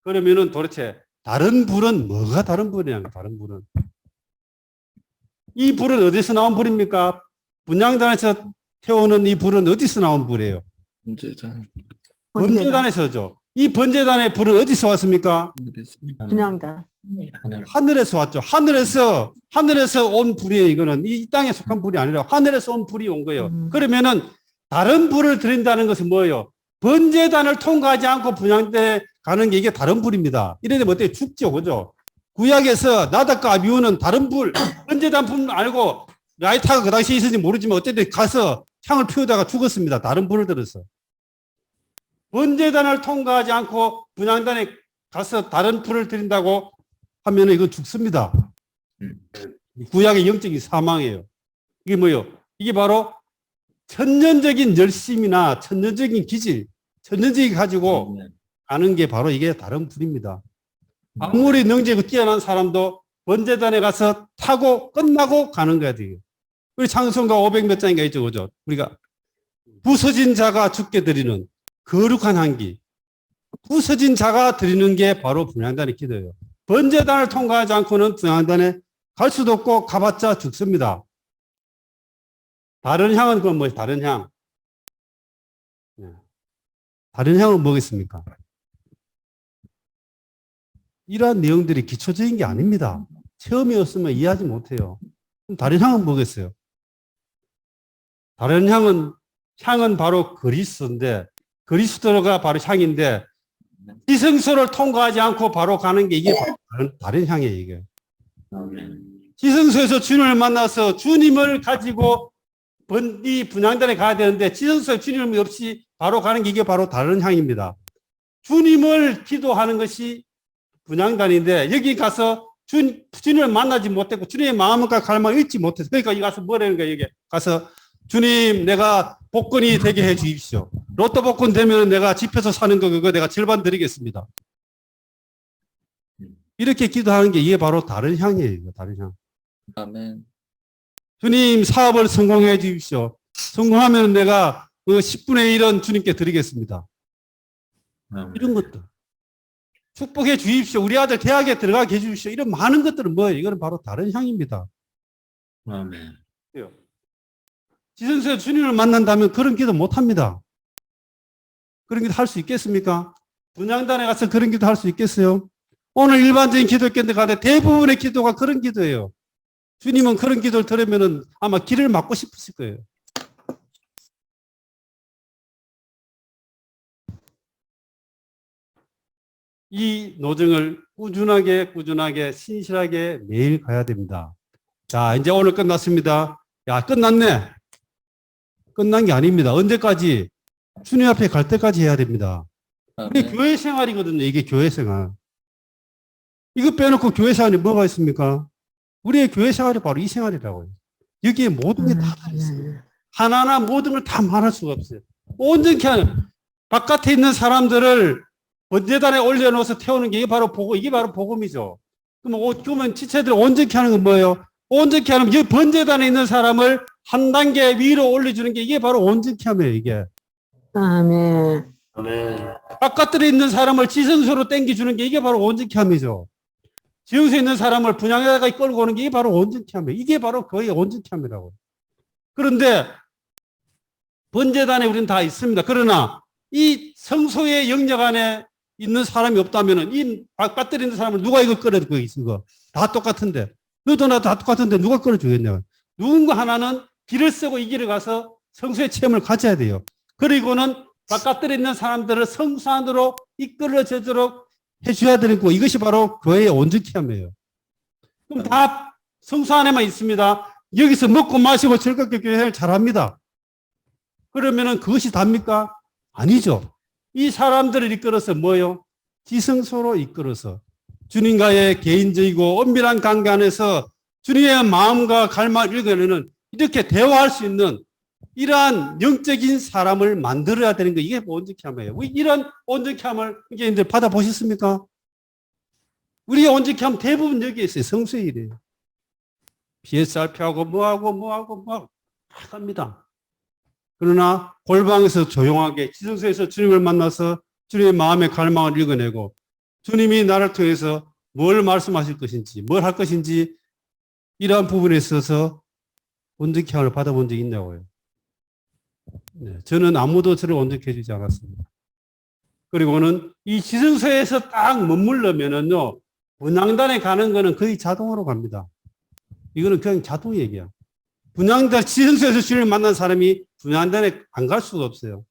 그러면은 도대체 다른 불은 뭐가 다른 불이냐? 다른 불은 이 불은 어디서 나온 불입니까? 분향단에서 태우는 이 불은 어디서 나온 불이에요? 번제단. 번제단에서죠. 이 번제단의 불은 어디서 왔습니까? 분양단. 하늘에서 왔죠. 하늘에서 온 불이에요. 이거는 이 땅에 속한 불이 아니라 하늘에서 온 불이 온 거예요. 그러면은 다른 불을 드린다는 것은 뭐예요? 번제단을 통과하지 않고 분향단에 가는 게 이게 다른 불입니다. 이래되면 어때요? 죽죠, 그죠? 구약에서 나답과 아비후는 다른 불, 번제단 불 아니고 라이터가 그 당시에 있었는지 모르지만 어쨌든 가서 향을 피우다가 죽었습니다. 다른 불을 들어서. 번제단을 통과하지 않고 분향단에 가서 다른 불을 드린다고 하면 이거 죽습니다. 구약의 영적인 사망이에요. 이게 뭐예요? 이게 바로 천년적인 열심이나 천년적인 기질, 천년적인 가지고 가는 게 바로 이게 다른 불입니다. 아무리 능지고 뛰어난 사람도 번제단에 가서 타고 끝나고 가는 거야 돼요. 우리 찬송가 500몇 장인가 있죠, 그죠? 우리가 부서진 자가 죽게 드리는 거룩한 향기, 부서진 자가 드리는 게 바로 분향단의 기도예요. 번제단을 통과하지 않고는 분향단에 갈 수도 없고 가봤자 죽습니다. 다른 향은 그건 뭐예요? 다른 향. 다른 향은 뭐겠습니까? 이러한 내용들이 기초적인 게 아닙니다. 체험이 없으면 이해하지 못해요. 그럼 다른 향은 뭐겠어요? 다른 향은 바로 그리스도인데, 그리스도가 바로 향인데, 지성소를 통과하지 않고 바로 가는 게 이게 바로 다른 향이에요, 이게. 지성소에서 주님을 만나서 주님을 가지고 이 분향단에 가야 되는데, 지성소에 주님 없이 바로 가는 게 이게 바로 다른 향입니다. 주님을 기도하는 것이 분향단인데, 여기 가서 주님을 만나지 못했고, 주님의 마음과 갈망을 읽지 못했어. 그러니까 여기 가서 뭐라는 거예요, 여기 가서 주님, 내가 복권이 되게 해 주십시오. 로또 복권 되면 내가 집에서 사는 거 그거 내가 절반 드리겠습니다. 이렇게 기도하는 게 이게 바로 다른 향이에요. 다른 향. 아멘. 주님, 사업을 성공해 주십시오. 성공하면 내가 10분의 1은 주님께 드리겠습니다. 이런 것들. 축복해 주십시오. 우리 아들 대학에 들어가게 해 주십시오. 이런 많은 것들은 뭐예요? 이거는 바로 다른 향입니다. 아멘. 지성소에 주님을 만난다면 그런 기도 못 합니다. 그런 기도 할 수 있겠습니까? 분향단에 가서 그런 기도 할 수 있겠어요? 오늘 일반적인 기도했는데 가는데 대부분의 기도가 그런 기도예요. 주님은 그런 기도를 들으면 아마 길을 막고 싶으실 거예요. 이 노정을 꾸준하게 신실하게 매일 가야 됩니다. 자, 이제 오늘 끝났습니다. 야, 끝났네. 끝난 게 아닙니다. 언제까지? 주님 앞에 갈 때까지 해야 됩니다. 이게 교회 생활이거든요. 이게 교회 생활. 이거 빼놓고 교회 생활이 뭐가 있습니까? 우리의 교회 생활이 바로 이 생활이라고요. 여기에 모든 게 다 있어요. 하나하나 모든 걸 다 말할 수가 없어요. 온전히 하는 바깥에 있는 사람들을 번제단에 올려놓아서 태우는 게 이게 바로 복음이죠. 그러면 지체들 온전히 하는 건 뭐예요? 온전히 하면 이 번제단에 있는 사람을 한 단계 위로 올려주는 게 이게 바로 온전히 함이에요, 이게. 아멘. 바깥들에 있는 사람을 지성소로 땡겨주는 게 이게 바로 온전히 함이죠. 지성소에 있는 사람을 분향에다가 끌고 오는 게 이게 바로 온전히 함이에요. 이게 바로 거의 온전히 함이라고. 그런데 번제단에 우리는 다 있습니다. 그러나 이 성소의 영역 안에 있는 사람이 없다면은 이 바깥들에 있는 사람을 누가 이걸 끌어들고 있어? 다 똑같은데. 너도 나도 다 똑같은데 누가 끌어주겠냐. 누군가 하나는 길을 쓰고 이 길을 가서 성수의 체험을 가져야 돼요. 그리고는 바깥들에 있는 사람들을 성수 안으로 이끌어지도록 해줘야 되는 거. 이것이 바로 교회의 온전케 함이에요. 그럼 다 성수 안에만 있습니다. 여기서 먹고 마시고 즐겁게 교회를 잘합니다. 그러면은 그것이 답니까? 아니죠. 이 사람들을 이끌어서 뭐요? 지성소로 이끌어서 주님과의 개인적이고 엄밀한 관계 안에서 주님의 마음과 갈망을 읽어내는 이렇게 대화할 수 있는 이러한 영적인 사람을 만들어야 되는 거. 이게 온전케 함이에요. 이런 온전케 함을 이제 받아보셨습니까? 우리의 온전케 함 대부분 여기에 있어요. 성수의 일이에요. BSRP하고 뭐하고 다 합니다. 그러나 골방에서 조용하게 지성소에서 주님을 만나서 주님의 마음의 갈망을 읽어내고 주님이 나를 통해서 뭘 말씀하실 것인지 뭘 할 것인지 이러한 부분에 있어서 온전케 함을 받아본 적이 있냐고요. 네, 저는 아무도 저를 온전케 해주지 않았습니다. 그리고는 이 지성소에서 딱 머물러면은요, 분향단에 가는 거는 거의 자동으로 갑니다. 이거는 그냥 자동 얘기야. 분향단, 지성소에서 주님을 만난 사람이 분향단에 안 갈 수가 없어요.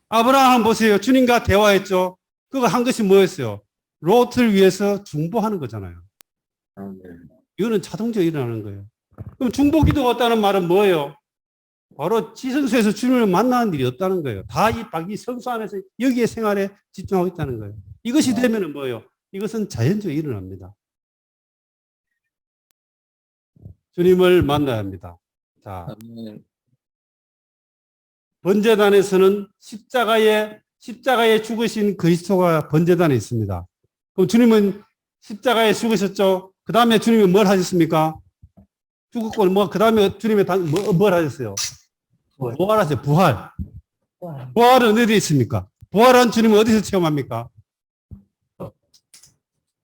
아브라함 보세요. 주님과 대화했죠. 그거 한 것이 뭐였어요? 롯을 위해서 중보하는 거잖아요. 아멘. 이거는 자동적으로 일어나는 거예요. 그럼 중보 기도가 없다는 말은 뭐예요? 바로 지성소에서 주님을 만나는 일이 없다는 거예요. 다 이 성소 안에서 여기에 생활에 집중하고 있다는 거예요. 이것이 되면은 뭐예요? 이것은 자연적으로 일어납니다. 주님을 만나야 합니다. 자, 아멘. 번제단에서는 십자가에 죽으신 그리스도가 번제단에 있습니다. 그럼 주님은 십자가에 죽으셨죠? 그 다음에 주님이 뭘 하셨습니까? 죽었고, 그 다음에 주님이 뭘 하셨어요? 부활하세요. 부활. 부활은 어디에 있습니까? 부활한 주님은 어디서 체험합니까?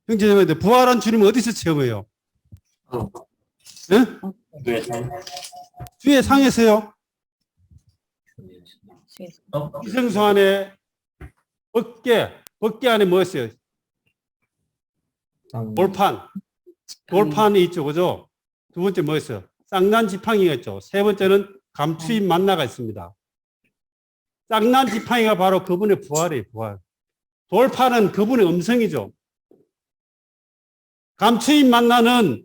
형제님한테 부활한 주님은 어디서 체험해요? 네? 주의 상에서요. 지성소 안에 법궤 안에 뭐였어요? 돌판이 있죠, 그죠? 두 번째 뭐였어요? 쌍난 지팡이가 있죠. 세 번째는 감추인 만나가 있습니다. 쌍난 지팡이가 바로 그분의 부활이에요, 부활. 돌판은 그분의 음성이죠. 감추인 만나는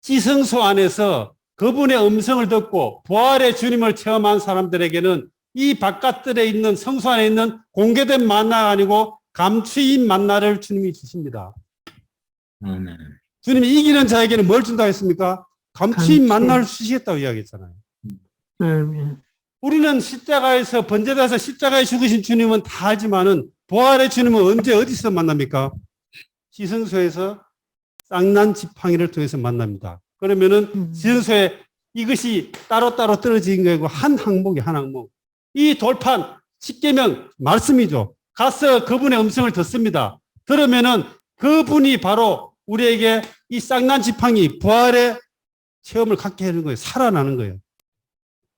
지성소 안에서 그분의 음성을 듣고 부활의 주님을 체험한 사람들에게는 이 바깥들에 있는 성소 안에 있는 공개된 만나가 아니고 감추인 만나를 주님이 주십니다. 아멘. 주님이 이기는 자에게는 뭘 준다고 했습니까? 감추인 만나를 주시겠다고 이야기했잖아요. 우리는 십자가에서 번제돼서 십자가에 죽으신 주님은 다 알지만은 부활의 주님은 언제 어디서 만납니까? 지성소에서 쌍난 지팡이를 통해서 만납니다. 그러면은 지성소에 이것이 따로따로 떨어진 거고 한 항목이 한 항목. 이 돌판 십계명 말씀이죠. 가서 그분의 음성을 듣습니다. 들으면은 그분이 바로 우리에게 이 쌍난 지팡이 부활의 체험을 갖게 하는 거예요. 살아나는 거예요.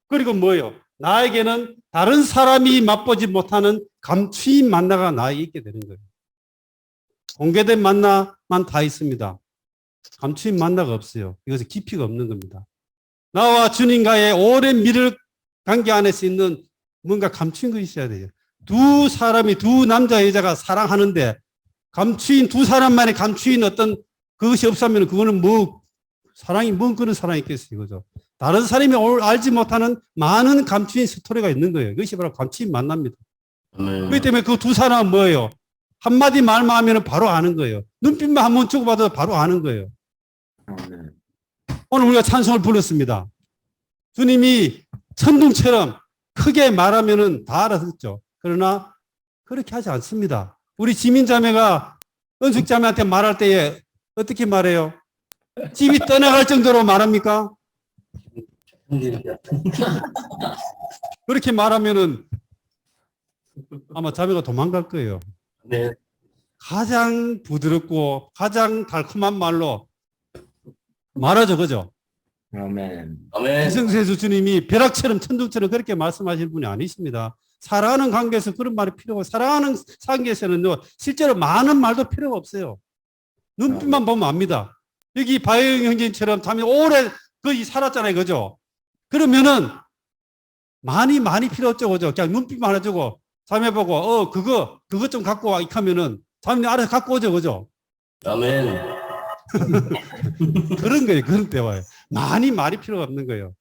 그리고 뭐예요? 나에게는 다른 사람이 맛보지 못하는 감추인 만나가 나에게 있게 되는 거예요. 공개된 만나만 다 있습니다. 감추인 만나가 없어요. 이것은 깊이가 없는 겁니다. 나와 주님과의 오랜 미를 관계 안에서 있는 뭔가 감추인 것이 있어야 돼요. 두 사람이, 두 남자 여자가 사랑하는데 감추인 두 사람만의 감추인 어떤 그것이 없으면 그거는 뭐 사랑이 뭔 그런 사랑이 있겠어요. 이거죠. 다른 사람이 알지 못하는 많은 감추인 스토리가 있는 거예요. 이것이 바로 감추인 만납니다. 그렇기 때문에 그 두 사람은 뭐예요? 한마디 말만 하면 바로 아는 거예요. 눈빛만 한번 주고받아도 바로 아는 거예요. 아멘. 오늘 우리가 찬송을 불렀습니다. 주님이 천둥처럼 크게 말하면은 다 알아듣죠. 그러나 그렇게 하지 않습니다. 우리 지민자매가 은숙자매한테 말할 때에 어떻게 말해요? 집이 떠나갈 정도로 말합니까? 그렇게 말하면은 아마 자매가 도망갈 거예요. 네. 가장 부드럽고 가장 달콤한 말로 말하죠, 그죠? 아멘. 이성세수 주님이 벼락처럼 천둥처럼 그렇게 말씀하실 분이 아니십니다. 사랑하는 관계에서 그런 말이 필요하고 사랑하는 관계에서는요 실제로 많은 말도 필요가 없어요. 눈빛만 보면 압니다. 여기 바영 형제님처럼 잠이 오래 거의 살았잖아요. 그죠? 그러면은 많이 필요 없죠. 그죠? 그냥 눈빛만 해주고 자매 보고 그거 좀 갖고 와. 이렇게 하면은 자매님 알아서 갖고 오죠. 그죠? 아멘. 그런 거예요. 그런 대화예요. 많이 말이 필요가 없는 거예요.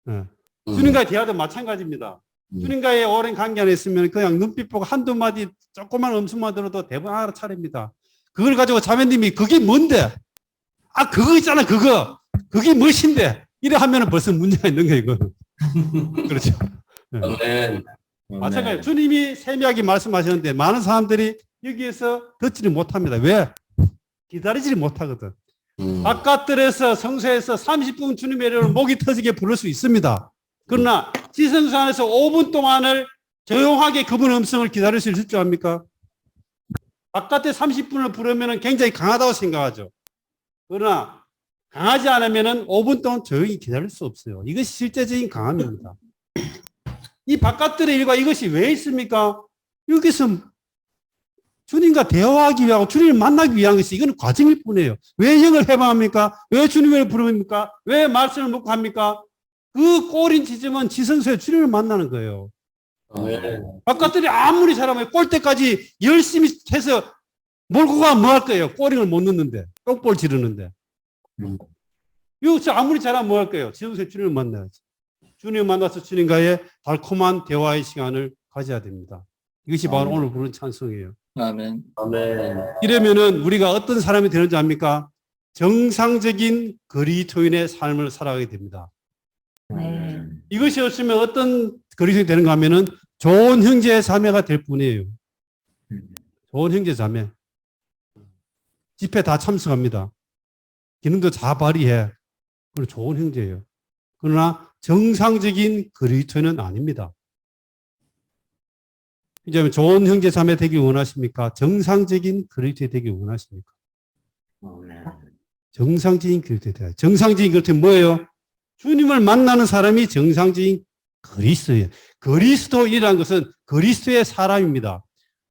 예. 주님과의 대화도 마찬가지입니다. 주님과의 오랜 관계 안에 있으면 그냥 눈빛 보고 한두 마디 조그만 음성만 들어도 대부분 알아차립니다. 그걸 가지고 자매님이 그게 뭔데? 아, 그거 있잖아, 그거. 그게 무엇인데? 이래 하면은 벌써 문제가 있는 거예요, 이거는. 그렇죠. 예. 아멘. 마찬가지로 주님이 세미하게 말씀하셨는데 많은 사람들이 여기에서 듣지를 못합니다. 왜? 기다리지를 못하거든. 바깥들에서 성소에서 30분 주님의 이름을 목이 터지게 부를 수 있습니다. 그러나 지성소 안에서 5분 동안을 조용하게 그분 음성을 기다릴 수 있을 줄 압니까? 바깥에 30분을 부르면 굉장히 강하다고 생각하죠. 그러나 강하지 않으면 5분 동안 조용히 기다릴 수 없어요. 이것이 실제적인 강함입니다. 이 바깥들의 일과 이것이 왜 있습니까? 여기서 주님과 대화하기 위하고 주님을 만나기 위한 것이 이건 과정일 뿐이에요. 왜 영을 해방합니까? 왜 주님을 부릅니까? 왜 말씀을 묻고 합니까? 그 꼬린 지점은 지성소에 주님을 만나는 거예요. 아멘. 바깥들이 아무리 잘하면 꼴 때까지 열심히 해서 몰고 가면 뭐 할 거예요? 꼬링을 못 넣는데, 똥볼 지르는데. 여기서 아무리 잘하면 뭐 할 거예요? 지성소에 주님을 만나야지. 주님을 만나서 주님과의 달콤한 대화의 시간을 가져야 됩니다. 이것이 바로 오늘 부른 찬송이에요. 아멘. 아멘. 이러면은 우리가 어떤 사람이 되는지 압니까? 정상적인 그리스도인의 삶을 살아가게 됩니다. 네. 이것이 없으면 어떤 그리스도인이 되는가 하면은 좋은 형제 자매가 될 뿐이에요. 좋은 형제 자매. 집회 다 참석합니다. 기능도 다 발휘해. 그리고 좋은 형제예요. 그러나 정상적인 그리스도인은 아닙니다. 이제 좋은 형제 자매 되길 원하십니까? 정상적인 그리스도인 되길 원하십니까? 정상적인 그리스도인 되야. 정상적인 그리스도인 뭐예요? 주님을 만나는 사람이 정상적인 그리스도예요. 그리스도인이라는 것은 그리스도의 사람입니다.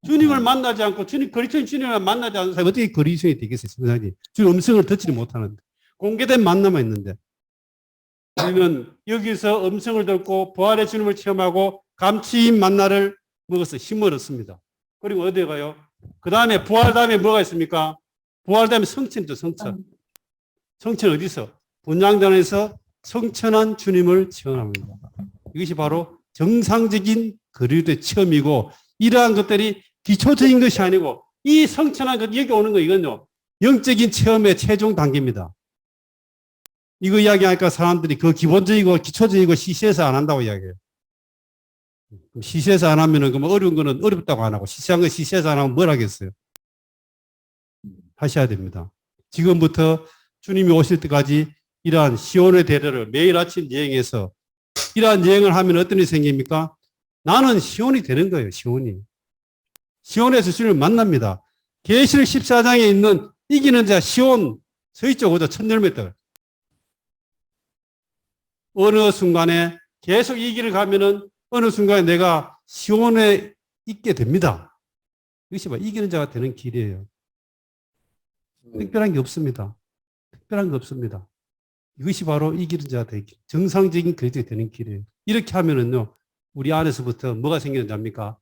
주님을 만나지 않고 그리스도인 주님을 만나지 않는 사람이 어떻게 그리스도인이 되겠어요? 정상적인. 주님 음성을 듣지 못하는데. 공개된 만남만 있는데. 우리는 여기서 음성을 듣고 부활의 주님을 체험하고 감치인 만나를 먹어서 힘을 얻습니다. 그리고 어디에 가요? 그 다음에 부활 다음에 뭐가 있습니까? 부활 다음에 성천이죠, 성천. 성천 어디서? 분향단에서 성천한 주님을 체험합니다. 이것이 바로 정상적인 그리스도의 체험이고 이러한 것들이 기초적인 것이 아니고 이 성천한 것 여기 오는 거 이건요 영적인 체험의 최종 단계입니다. 이거 이야기하니까 사람들이 그 기본적이고 기초적이고 시시해서 안 한다고 이야기해요. 시시해서 안 하면은 그럼 어려운 거는 어렵다고 안 하고 시시한 거 시시해서 안 하면 뭘 하겠어요? 하셔야 됩니다. 지금부터 주님이 오실 때까지 이러한 시온의 대로를 매일 아침 여행해서 이러한 여행을 하면 어떤 일이 생깁니까? 나는 시온이 되는 거예요. 시온이. 시온에서 주님을 만납니다. 계시록 14장에 있는 이기는 자 시온 서있죠. 그죠? 천열매들. 어느 순간에 계속 이 길을 가면은 어느 순간에 내가 시온에 있게 됩니다. 이것이 뭐 이기는 자가 되는 길이에요. 특별한 게 없습니다. 특별한 게 없습니다. 이것이 바로 이기는 자가 되는 길. 정상적인 그리스도가 되는 길이에요. 이렇게 하면은요, 우리 안에서부터 뭐가 생기는지 압니까?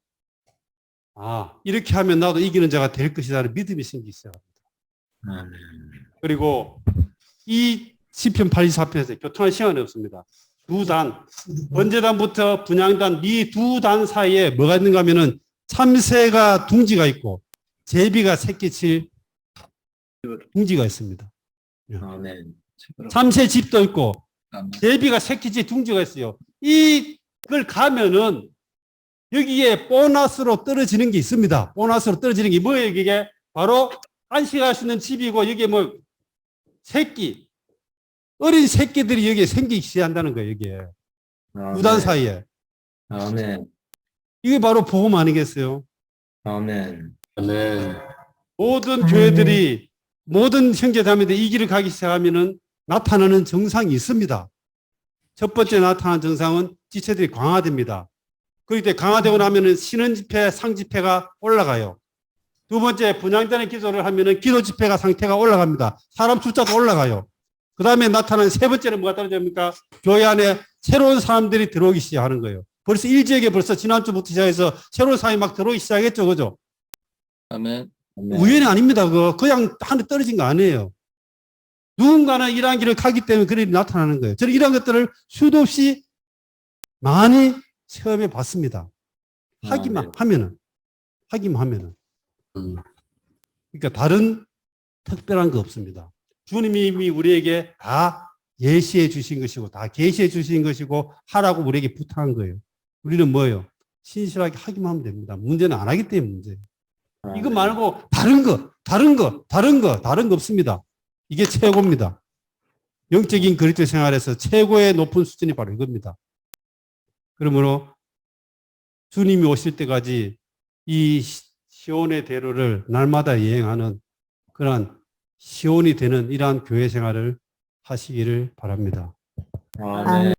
아, 이렇게 하면 나도 이기는 자가 될 것이라는 믿음이 생기기 시작합니다. 그리고 이 시편 84편에서 교통할 시간이 없습니다. 두 단, 번제단부터 분향단 이 두 단 사이에 뭐가 있는가 하면은 참새가 둥지가 있고 제비가 새끼칠 둥지가 있습니다. 참새 집도 있고 제비가 새끼칠 둥지가 있어요. 이걸 가면은 여기에 보너스로 떨어지는 게 있습니다. 보너스로 떨어지는 게 뭐예요? 이게 바로 안식할 수 있는 집이고 여기에 뭐 새끼 어린 새끼들이 여기에 생기기 시작한다는 거예요. 여기에 무단 사이에. 아멘. 이게 바로 복음 아니겠어요? 아멘. 아멘. 모든 교회들이 모든 형제자매들이 이 길을 가기 시작하면은 나타나는 정상이 있습니다. 첫 번째 나타나는 정상은 지체들이 강화됩니다. 그럴 때 강화되고 나면은 신원 집회, 상 집회가 올라가요. 두 번째 분향단의 기도를 하면은 기도 집회가 상태가 올라갑니다. 사람 숫자도 올라가요. 그 다음에 나타나는 세 번째는 뭐가 떨어집니까? 교회 안에 새로운 사람들이 들어오기 시작하는 거예요. 벌써 일지역에 벌써 지난주부터 시작해서 새로운 사람이 막 들어오기 시작했죠. 그죠? 아멘. 우연이 아닙니다. 그냥 하늘 떨어진 거 아니에요. 누군가는 이러한 길을 가기 때문에 그런 일이 나타나는 거예요. 저는 이러한 것들을 수도 없이 많이 체험해 봤습니다. 하기만 하면은. 그러니까 다른 특별한 거 없습니다. 주님이 이미 우리에게 다 예시해 주신 것이고 다 계시해 주신 것이고 하라고 우리에게 부탁한 거예요. 우리는 뭐예요? 신실하게 하기만 하면 됩니다. 문제는 안 하기 때문에 문제예요. 이거 말고 다른 거 없습니다. 이게 최고입니다. 영적인 그리스도 생활에서 최고의 높은 수준이 바로 이겁니다. 그러므로 주님이 오실 때까지 이 시온의 대로를 날마다 여행하는 그러한 시온이 되는 이러한 교회 생활을 하시기를 바랍니다. 아멘.